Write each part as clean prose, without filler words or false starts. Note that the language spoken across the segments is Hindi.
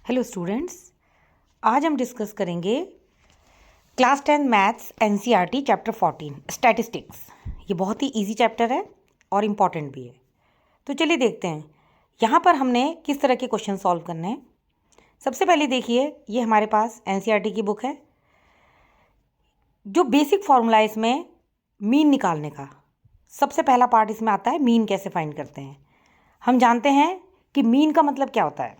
हेलो स्टूडेंट्स, आज हम डिस्कस करेंगे class 10 maths NCERT chapter 14 statistics. ये बहुत ही इजी चैप्टर है और इम्पॉर्टेंट भी है। तो चलिए देखते हैं यहाँ पर हमने किस तरह के क्वेश्चन सॉल्व करने हैं। सबसे पहले देखिए, ये हमारे पास एनसीईआरटी की बुक है। जो बेसिक फार्मूला है इसमें मीन निकालने का, सबसे पहला पार्ट इसमें आता है मीन कैसे फाइंड करते हैं। हम जानते हैं कि मीन का मतलब क्या होता है।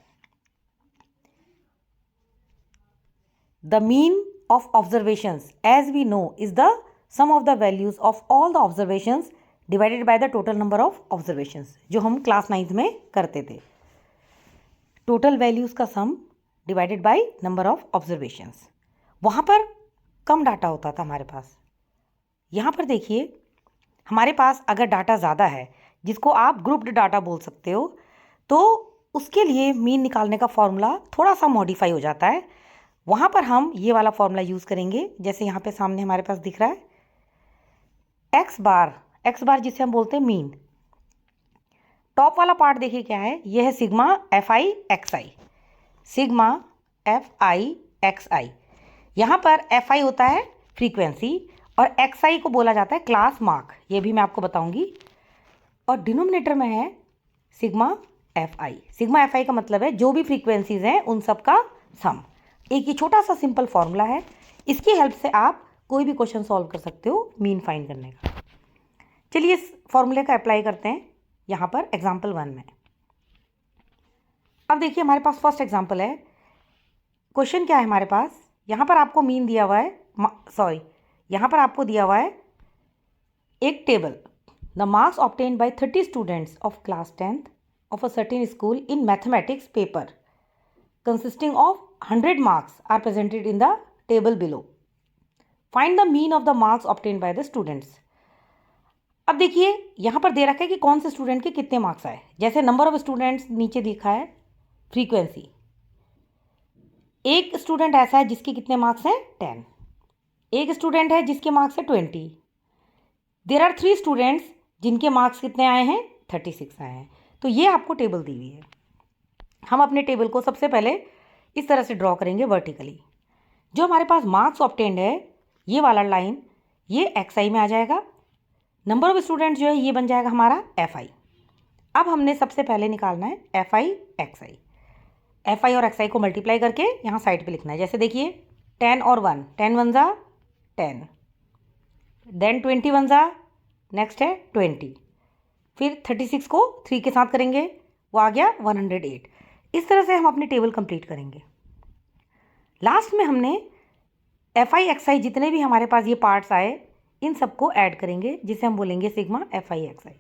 The mean of observations, as we know, is the sum of the values of all the observations divided by the total number of observations, जो हम क्लास 9th में करते थे। टोटल वैल्यूज़ का सम divided by number of observations. वहाँ पर कम डाटा होता था हमारे पास। यहाँ पर देखिए, हमारे पास अगर डाटा ज़्यादा है, जिसको आप ग्रुप्ड डाटा बोल सकते हो, तो उसके लिए मीन निकालने का फॉर्मूला थोड़ा सा मॉडिफाई हो जाता है। वहाँ पर हम ये वाला फॉर्मूला यूज़ करेंगे, जैसे यहाँ पे सामने हमारे पास दिख रहा है एक्स बार जिसे हम बोलते हैं मीन। टॉप वाला पार्ट देखिए क्या है, ये है sigma f i x i. Sigma f i x i, यहाँ पर एफ आई होता है फ्रीक्वेंसी और एक्स आई को बोला जाता है क्लास मार्क, ये भी मैं आपको बताऊँगी। और डिनोमिनेटर में है सिग्मा एफ आई। सिग्मा एफ आई का मतलब है जो भी फ्रीक्वेंसीज हैं उन सब का सम। एक ये छोटा सा सिंपल फार्मूला है, इसकी हेल्प से आप कोई भी क्वेश्चन सॉल्व कर सकते हो मीन फाइंड करने का। चलिए इस फॉर्मूले का अप्लाई करते हैं यहाँ पर एग्जाम्पल 1 में। अब देखिए हमारे पास फर्स्ट एग्जाम्पल है। क्वेश्चन क्या है हमारे पास, यहाँ पर आपको मीन दिया हुआ है, यहाँ पर आपको दिया हुआ है एक table. The marks obtained by 30 students of class 10th of a certain school in mathematics paper consisting of 100 marks are presented in the table below. Find the mean of the marks obtained by the students. अब देखिए यहाँ पर दे रखा है कि कौन से स्टूडेंट के कितने मार्क्स आए। जैसे नंबर ऑफ स्टूडेंट्स नीचे दिखा है, फ्रीक्वेंसी। एक स्टूडेंट ऐसा है जिसके कितने मार्क्स हैं 10। एक स्टूडेंट है जिसके मार्क्स है 20। देयर आर 3 स्टूडेंट्स जिनके मार्क्स कितने आए हैं 36 आए हैं। तो ये आपको टेबल दी हुई है। हम अपने टेबल को सबसे पहले इस तरह से ड्रॉ करेंगे वर्टिकली। जो हमारे पास मार्क्स ऑब्टेन्ड है, ये वाला लाइन ये एक्स आई में आ जाएगा। नंबर ऑफ स्टूडेंट्स जो है ये बन जाएगा हमारा एफ आई। अब हमने सबसे पहले निकालना है F i x I. F I और एक्स आई को मल्टीप्लाई करके यहाँ साइड पे लिखना है। जैसे देखिए 10 और 1, 10 1 जा 10, देन 20 1 जा, नेक्स्ट है 20, फिर 36 को 3 के साथ करेंगे, वो आ गया 108। इस तरह से हम अपनी टेबल कंप्लीट करेंगे। लास्ट में हमने एफ आई एक्स आई जितने भी हमारे पास ये पार्ट्स आए इन सबको ऐड करेंगे, जिसे हम बोलेंगे सिग्मा एफ आई एक्स आई।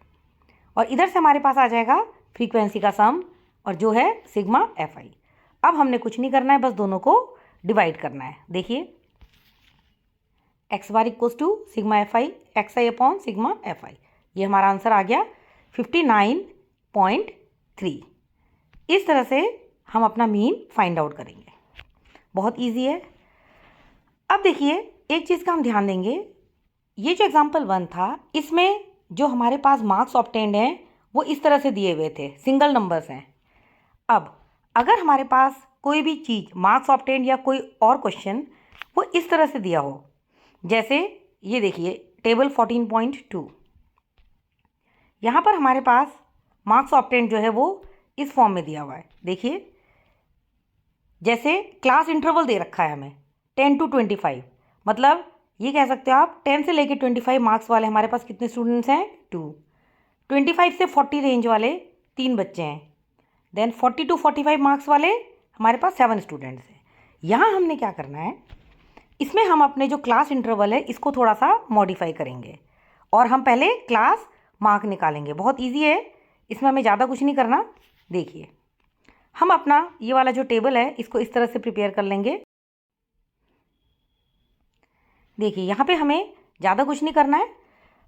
और इधर से हमारे पास आ जाएगा फ्रीक्वेंसी का सम और जो है सिग्मा एफ आई। अब हमने कुछ नहीं करना है, बस दोनों को डिवाइड करना है। देखिए x bar equals to sigma f i x i upon sigma f i. ये हमारा आंसर आ गया 59.3। इस तरह से हम अपना मीन फाइंड आउट करेंगे। बहुत इजी है। अब देखिए एक चीज़ का हम ध्यान देंगे, ये जो एग्जांपल 1 था इसमें जो हमारे पास मार्क्स ऑब्टेन्ड हैं वो इस तरह से दिए हुए थे, सिंगल नंबर्स हैं। अब अगर हमारे पास कोई भी चीज़ मार्क्स ऑब्टेन्ड या कोई और क्वेश्चन वो इस तरह से दिया हो, जैसे ये देखिए टेबल 14.2, यहाँ पर हमारे पास मार्क्स ऑब्टेन्ड जो है वो इस फॉर्म में दिया हुआ है। देखिए जैसे क्लास इंटरवल दे रखा है हमें 10 to 25, मतलब ये कह सकते हो आप 10 से लेके 25 मार्क्स वाले हमारे पास कितने स्टूडेंट्स हैं 2। 25 से 40 रेंज वाले 3 बच्चे हैं। देन 40 to 45 मार्क्स वाले हमारे पास 7 स्टूडेंट्स हैं। यहाँ हमने क्या करना है, इसमें हम अपने जो क्लास इंटरवल है इसको थोड़ा सा मॉडिफाई करेंगे और हम पहले क्लास मार्क निकालेंगे। बहुत ईजी है, इसमें हमें ज़्यादा कुछ नहीं करना। देखिए हम अपना ये वाला जो टेबल है इसको इस तरह से प्रिपेयर कर लेंगे। देखिए यहाँ पे हमें ज़्यादा कुछ नहीं करना है।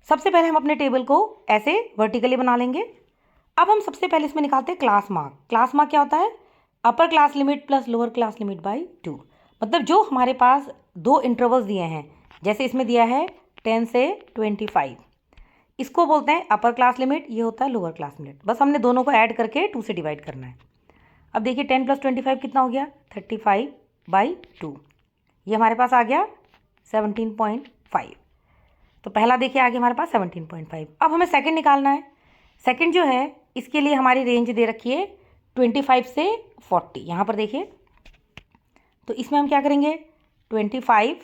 सबसे पहले हम अपने टेबल को ऐसे वर्टिकली बना लेंगे। अब हम सबसे पहले इसमें निकालते हैं क्लास मार्क। क्लास मार्क क्या होता है, upper class limit plus lower class limit by 2। मतलब जो हमारे पास 2 इंटरवल्स दिए हैं, जैसे इसमें दिया है 10 से 25, इसको बोलते हैं अपर क्लास लिमिट, ये होता है लोअर क्लास लिमिट। बस हमने दोनों को ऐड करके 2 से डिवाइड करना है। अब देखिए 10 + 25 कितना हो गया 35/2, ये हमारे पास आ गया 17.5। तो पहला देखिए आ गया हमारे पास 17.5। अब हमें सेकंड निकालना है। सेकंड जो है इसके लिए हमारी रेंज दे रखी है 25 से 40। यहाँ पर देखिए, तो इसमें हम क्या करेंगे 25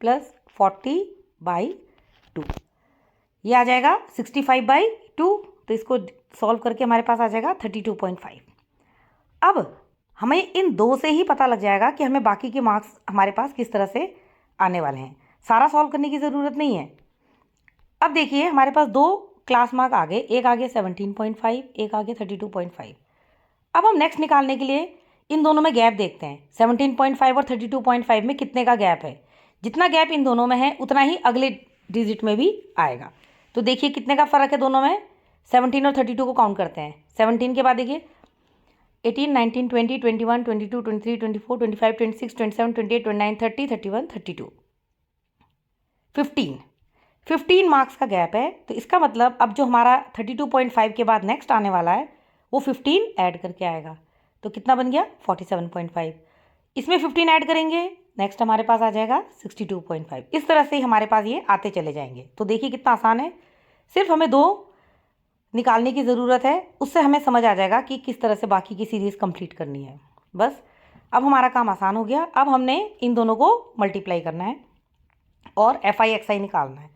+ 40/2, ये आ जाएगा 65/2। तो इसको सॉल्व करके हमारे पास आ जाएगा 32.5। अब हमें इन दो से ही पता लग जाएगा कि हमें बाकी के मार्क्स हमारे पास किस तरह से आने वाले हैं। सारा सॉल्व करने की ज़रूरत नहीं है। अब देखिए हमारे पास दो क्लास मार्क आ गए, एक आ गया 17.5, एक आ गया 32.5। अब हम नेक्स्ट निकालने के लिए इन दोनों में गैप देखते हैं। 17.5 और 32.5 में कितने का गैप है। जितना गैप इन दोनों में है उतना ही अगले डिजिट में भी आएगा। तो देखिए कितने का फ़र्क है दोनों में। 17 और 32 को काउंट करते हैं। 17 के बाद देखिए 18, 19, 20, 21, 22, 23, 24, 25, 26, 27, 28, 29, 30, 31, 32, 15 मार्क्स का गैप है। तो इसका मतलब अब जो हमारा 32.5 के बाद नेक्स्ट आने वाला है वो 15 ऐड करके आएगा। तो कितना बन गया 47.5। इसमें 15 ऐड करेंगे, नेक्स्ट हमारे पास आ जाएगा 62.5। इस तरह से ही हमारे पास ये आते चले जाएंगे। तो देखिए कितना आसान है, सिर्फ हमें दो निकालने की ज़रूरत है, उससे हमें समझ आ जाएगा कि किस तरह से बाकी की सीरीज़ कंप्लीट करनी है। बस अब हमारा काम आसान हो गया। अब हमने इन दोनों को मल्टीप्लाई करना है और FI/XI निकालना है।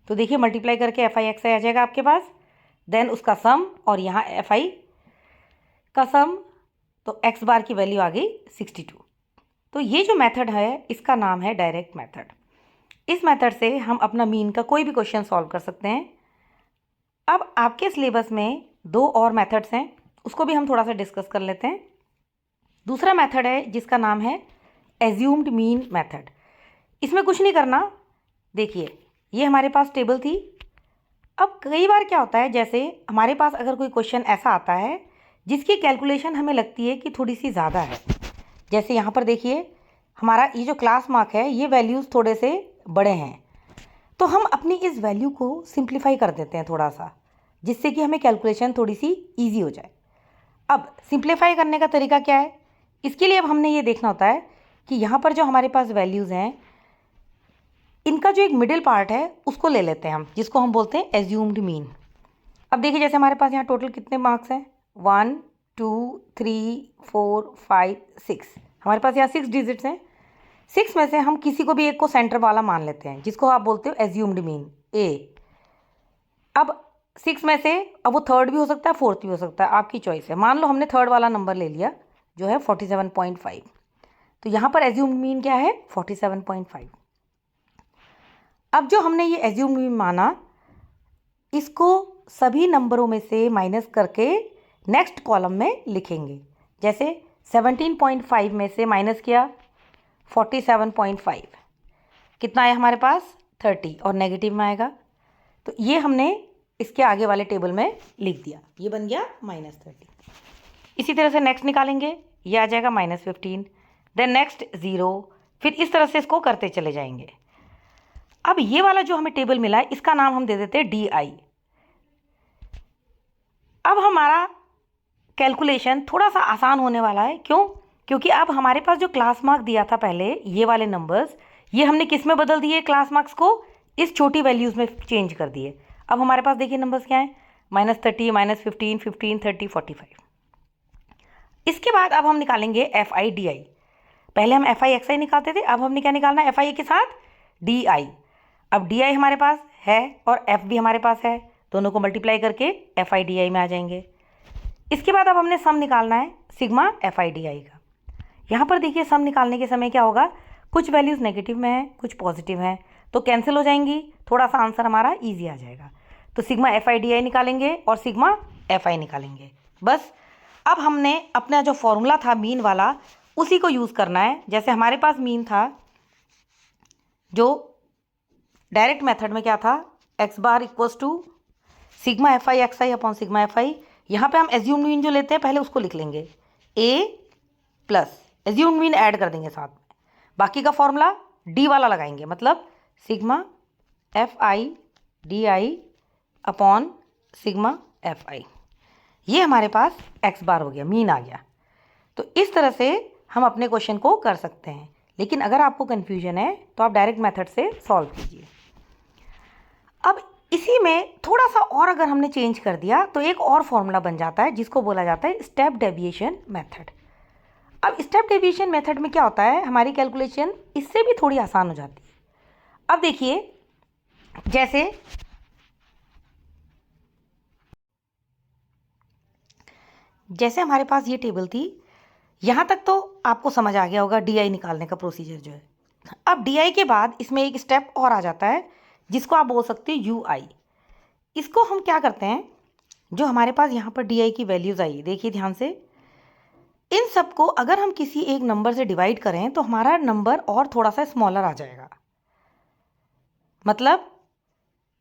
तो देखिए मल्टीप्लाई करके FI/XI आ जाएगा आपके पास, देन उसका सम और यहाँ FI का सम, तो x बार की वैल्यू आ गई 62। तो ये जो मेथड है इसका नाम है डायरेक्ट मेथड। इस मेथड से हम अपना मीन का कोई भी क्वेश्चन सॉल्व कर सकते हैं। अब आपके सिलेबस में दो और मेथड्स हैं, उसको भी हम थोड़ा सा डिस्कस कर लेते हैं। दूसरा मेथड है जिसका नाम है एज्यूम्ड मीन मेथड। इसमें कुछ नहीं करना, देखिए ये हमारे पास टेबल थी। अब कई बार क्या होता है, जैसे हमारे पास अगर कोई क्वेश्चन ऐसा आता है जिसकी कैलकुलेशन हमें लगती है कि थोड़ी सी ज़्यादा है, जैसे यहाँ पर देखिए हमारा ये जो क्लास मार्क है ये वैल्यूज़ थोड़े से बड़े हैं, तो हम अपनी इस वैल्यू को सिंप्लीफाई कर देते हैं थोड़ा सा, जिससे कि हमें कैलकुलेशन थोड़ी सी ईजी हो जाए। अब सिंप्लीफाई करने का तरीका क्या है, इसके लिए अब हमने ये देखना होता है कि यहाँ पर जो हमारे पास वैल्यूज़ हैं इनका जो एक मिडिल पार्ट है उसको ले लेते हैं हम, जिसको हम बोलते हैं एज्यूम्ड मीन। अब देखिए जैसे हमारे पास यहाँ टोटल कितने मार्क्स हैं 1 2 3 4 5 6, हमारे पास यहाँ 6 डिजिट्स हैं। 6 में से हम किसी को भी एक को सेंटर वाला मान लेते हैं, जिसको आप बोलते हो एज्यूम्ड मीन A। अब 6 में से अब वो थर्ड भी हो सकता है, फोर्थ भी हो सकता है, आपकी चॉइस है। मान लो हमने थर्ड वाला नंबर ले लिया जो है 47.5, तो यहाँ पर एज्यूम्ड मीन क्या है 47.5। अब जो हमने ये एज्यूम्ड मीन माना, इसको सभी नंबरों में से माइनस करके नेक्स्ट कॉलम में लिखेंगे। जैसे 17.5 में से माइनस किया 47.5, कितना आया हमारे पास 30 और नेगेटिव में आएगा, तो ये हमने इसके आगे वाले टेबल में लिख दिया, ये बन गया -30। इसी तरह से नेक्स्ट निकालेंगे, ये आ जाएगा -15, देन नेक्स्ट 0, फिर इस तरह से इसको करते चले जाएंगे। अब ये वाला जो हमें टेबल मिला है इसका नाम हम दे देते हैं DI। अब हमारा कैलकुलेशन थोड़ा सा आसान होने वाला है, क्यों? क्योंकि अब हमारे पास जो क्लास मार्क दिया था पहले, ये वाले नंबर्स, ये हमने किस में बदल दिए, क्लास मार्क्स को इस छोटी वैल्यूज़ में चेंज कर दिए। अब हमारे पास देखिए नंबर्स क्या हैं, -30, -15, 15, 30, 45। इसके बाद अब हम निकालेंगे FI/DI। पहले हम FI/XI निकालते थे, अब हमने क्या निकालना है FI के साथ DI। अब DI हमारे पास है और F भी हमारे पास है, दोनों को मल्टीप्लाई करके FI/DI में आ जाएंगे। इसके बाद अब हमने सम निकालना है सिग्मा FI/DI का। यहाँ पर देखिए सम निकालने के समय क्या होगा, कुछ वैल्यूज़ नेगेटिव में हैं, कुछ पॉजिटिव हैं, तो कैंसिल हो जाएंगी, थोड़ा सा आंसर हमारा ईजी आ जाएगा। तो सिग्मा FI/DI निकालेंगे और सिग्मा FI निकालेंगे। बस अब हमने अपना जो फॉर्मूला था मीन वाला उसी को यूज़ करना है। जैसे हमारे पास मीन था, जो डायरेक्ट मेथड में क्या था, x bar equals to sigma FI/XI upon sigma FI। यहाँ पे हम एज्यूम्ड मीन जो लेते हैं पहले उसको लिख लेंगे, A plus assumed mean add कर देंगे साथ में, बाकी का फॉर्मूला D वाला लगाएंगे, मतलब sigma FI/DI upon sigma FI। ये हमारे पास x बार हो गया, मीन आ गया। तो इस तरह से हम अपने क्वेश्चन को कर सकते हैं। लेकिन अगर आपको कन्फ्यूजन है तो आप डायरेक्ट मेथड से सॉल्व कीजिए। अब इसी में थोड़ा सा और अगर हमने चेंज कर दिया तो एक और फॉर्मूला बन जाता है जिसको बोला जाता है स्टेप डेविएशन मेथड। अब स्टेप डेविएशन मेथड में क्या होता है, हमारी कैलकुलेशन इससे भी थोड़ी आसान हो जाती है। अब देखिए, जैसे हमारे पास ये टेबल थी, यहाँ तक तो आपको समझ आ गया होगा DI निकालने का प्रोसीजर जो है। अब DI के बाद इसमें एक स्टेप और आ जाता है जिसको आप बोल सकते हैं UI। इसको हम क्या करते हैं, जो हमारे पास यहाँ पर DI की वैल्यूज़ आई, देखिए ध्यान से, इन सबको अगर हम किसी एक नंबर से डिवाइड करें तो हमारा नंबर और थोड़ा सा स्मॉलर आ जाएगा। मतलब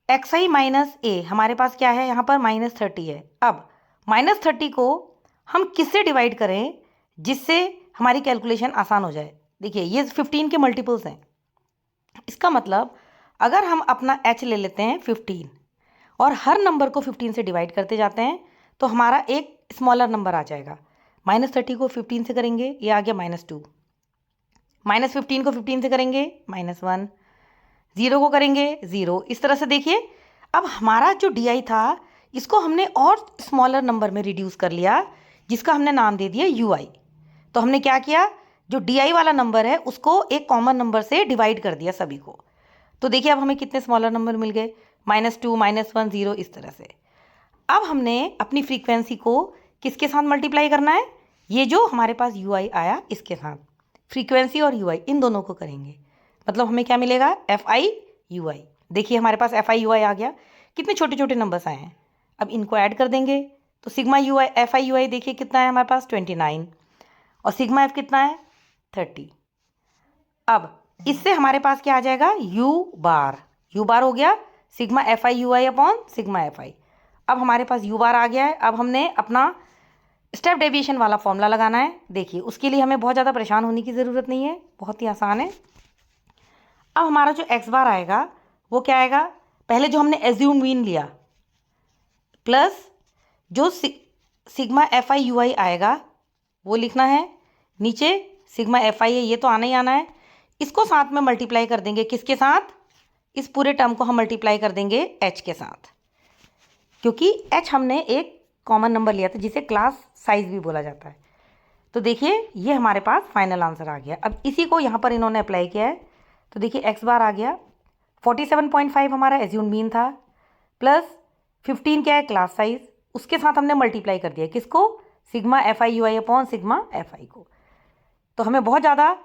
xi माइनस a, हमारे पास क्या है यहाँ पर -30 है। अब -30 को हम किससे डिवाइड करें जिससे हमारी कैलकुलेशन आसान हो जाए। देखिए ये 15 के मल्टीपल्स हैं। इसका मतलब अगर हम अपना h ले लेते हैं 15 और हर नंबर को 15 से डिवाइड करते जाते हैं तो हमारा एक स्मॉलर नंबर आ जाएगा। -30 को 15 से करेंगे, ये आ गया -2। -15 को 15 से करेंगे -1। 0 को करेंगे 0। इस तरह से देखिए, अब हमारा जो DI था इसको हमने और स्मॉलर नंबर में रिड्यूस कर लिया जिसका हमने नाम दे दिया UI। तो हमने क्या किया, जो DI वाला नंबर है उसको एक कॉमन नंबर से डिवाइड कर दिया सभी को। तो देखिए अब हमें कितने स्मॉलर नंबर मिल गए, -2, -1, 0, इस तरह से। अब हमने अपनी फ्रीक्वेंसी को किसके साथ मल्टीप्लाई करना है, ये जो हमारे पास UI आया इसके साथ। फ्रीक्वेंसी और UI इन दोनों को करेंगे, मतलब हमें क्या मिलेगा, FI UI। देखिए हमारे पास FI UI आ गया, कितने छोटे छोटे नंबर्स आए हैं। अब इनको ऐड कर देंगे तो सिग्मा UI FI UI देखिए कितना है हमारे पास 29 और सिग्मा F कितना है 30। अब इससे हमारे पास क्या आ जाएगा, U बार हो गया sigma FI UI upon sigma FI। अब हमारे पास U बार आ गया है। अब हमने अपना स्टेप डेविएशन वाला फॉर्मूला लगाना है। देखिए उसके लिए हमें बहुत ज़्यादा परेशान होने की ज़रूरत नहीं है, बहुत ही आसान है। अब हमारा जो x बार आएगा वो क्या आएगा, पहले जो हमने एज्यूम मीन लिया प्लस जो सिग्मा FI UI आएगा वो लिखना है, नीचे सिग्मा FI है, ये तो आना ही आना है। इसको साथ में मल्टीप्लाई कर देंगे, किसके साथ, इस पूरे टर्म को हम मल्टीप्लाई कर देंगे h के साथ, क्योंकि h हमने एक कॉमन नंबर लिया था जिसे क्लास साइज भी बोला जाता है। तो देखिए ये हमारे पास फाइनल आंसर आ गया। अब इसी को यहाँ पर इन्होंने अप्लाई किया है, तो देखिए x बार आ गया 47.5 हमारा एज्यूम मीन था, प्लस 15 क्या है क्लास साइज, उसके साथ हमने मल्टीप्लाई कर दिया किसको, sigma FI UI upon sigma FI को। तो हमें बहुत ज़्यादा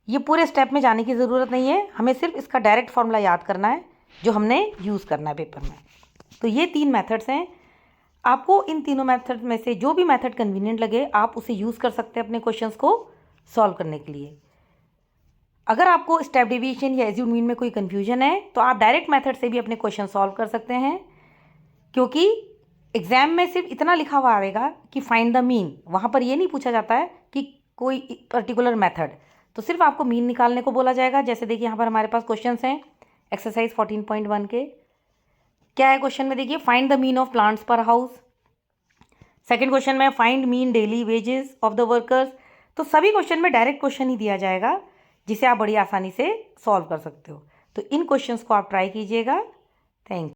ये पूरे स्टेप में जाने की ज़रूरत नहीं है, हमें सिर्फ इसका डायरेक्ट फॉर्मूला याद करना है जो हमने यूज़ करना है पेपर में। तो ये 3 मेथड्स हैं, आपको इन तीनों मेथड में से जो भी मेथड कन्वीनियंट लगे आप उसे यूज़ कर सकते हैं अपने क्वेश्चंस को सॉल्व करने के लिए। अगर आपको स्टेप डेविएशन या एज्यूम मीन में कोई कन्फ्यूजन है तो आप डायरेक्ट मेथड से भी अपने क्वेश्चन सॉल्व कर सकते हैं, क्योंकि एग्जाम में सिर्फ इतना लिखा हुआ आएगा कि फाइंड द मीन, वहाँ पर ये नहीं पूछा जाता है कि कोई पर्टिकुलर मेथड, तो सिर्फ आपको मीन निकालने को बोला जाएगा। जैसे देखिए यहाँ पर हमारे पास क्वेश्चन हैं एक्सरसाइज 14.1 के, क्या है क्वेश्चन में, देखिए find the mean of plants पर हाउस। सेकंड क्वेश्चन में find mean daily wages of the workers. तो सभी क्वेश्चन में डायरेक्ट क्वेश्चन ही दिया जाएगा जिसे आप बड़ी आसानी से सॉल्व कर सकते हो। तो इन क्वेश्चंस को आप ट्राई कीजिएगा। Thank you.